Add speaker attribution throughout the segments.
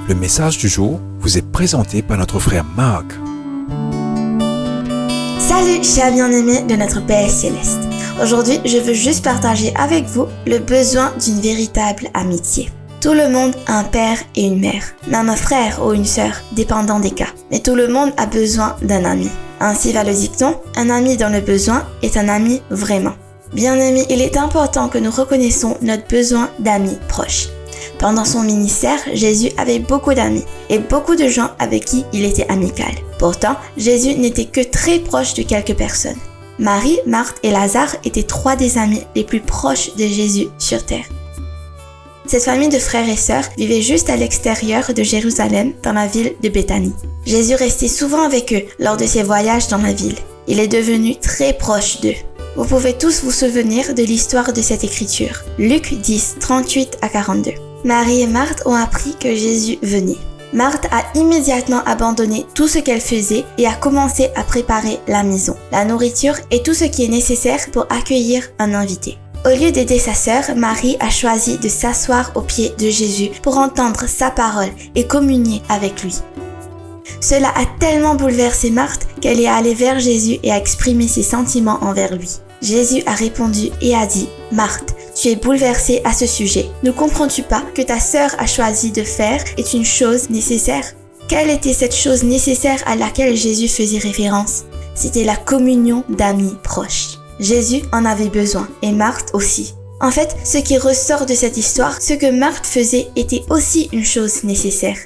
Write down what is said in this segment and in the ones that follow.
Speaker 1: Le message du jour vous est présenté par notre frère Marc.
Speaker 2: Salut chers bien-aimés de notre Père Céleste. Aujourd'hui, je veux juste partager avec vous le besoin d'une véritable amitié. Tout le monde a un père et une mère, même un frère ou une sœur, dépendant des cas. Mais tout le monde a besoin d'un ami. Ainsi va le dicton, un ami dans le besoin est un ami vraiment. Bien-aimés, il est important que nous reconnaissons notre besoin d'amis proches. Pendant son ministère, Jésus avait beaucoup d'amis et beaucoup de gens avec qui il était amical. Pourtant, Jésus n'était que très proche de quelques personnes. Marie, Marthe et Lazare étaient 3 des amis les plus proches de Jésus sur terre. Cette famille de frères et sœurs vivait juste à l'extérieur de Jérusalem, dans la ville de Béthanie. Jésus restait souvent avec eux lors de ses voyages dans la ville. Il est devenu très proche d'eux. Vous pouvez tous vous souvenir de l'histoire de cette écriture. Luc 10, 38 à 42. Marie et Marthe ont appris que Jésus venait. Marthe a immédiatement abandonné tout ce qu'elle faisait et a commencé à préparer la maison, la nourriture et tout ce qui est nécessaire pour accueillir un invité. Au lieu d'aider sa sœur, Marie a choisi de s'asseoir aux pieds de Jésus pour entendre sa parole et communier avec lui. Cela a tellement bouleversé Marthe qu'elle est allée vers Jésus et a exprimé ses sentiments envers lui. Jésus a répondu et a dit « Marthe, tu es bouleversée à ce sujet. Ne comprends-tu pas que ta sœur a choisi de faire est une chose nécessaire ?» Quelle était cette chose nécessaire à laquelle Jésus faisait référence? C'était la communion d'amis proches. Jésus en avait besoin et Marthe aussi. En fait, ce qui ressort de cette histoire, ce que Marthe faisait était aussi une chose nécessaire.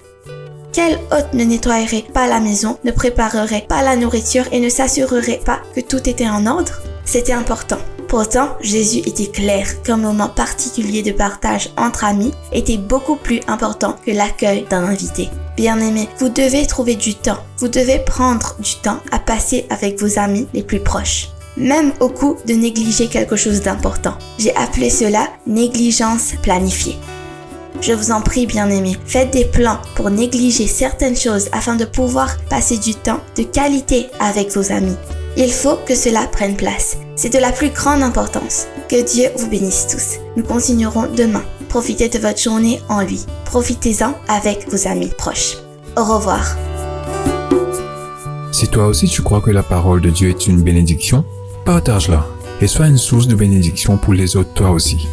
Speaker 2: Quel hôte ne nettoyerait pas la maison, ne préparerait pas la nourriture et ne s'assurerait pas que tout était en ordre? C'était important. Pourtant, Jésus était clair qu'un moment particulier de partage entre amis était beaucoup plus important que l'accueil d'un invité. Bien-aimés, vous devez trouver du temps. Vous devez prendre du temps à passer avec vos amis les plus proches. Même au coup de négliger quelque chose d'important. J'ai appelé cela négligence planifiée. Je vous en prie, bien-aimés, faites des plans pour négliger certaines choses afin de pouvoir passer du temps de qualité avec vos amis. Il faut que cela prenne place. C'est de la plus grande importance. Que Dieu vous bénisse tous. Nous continuerons demain. Profitez de votre journée en lui. Profitez-en avec vos amis proches. Au revoir.
Speaker 1: Si toi aussi tu crois que la parole de Dieu est une bénédiction, partage-la et sois une source de bénédiction pour les autres toi aussi.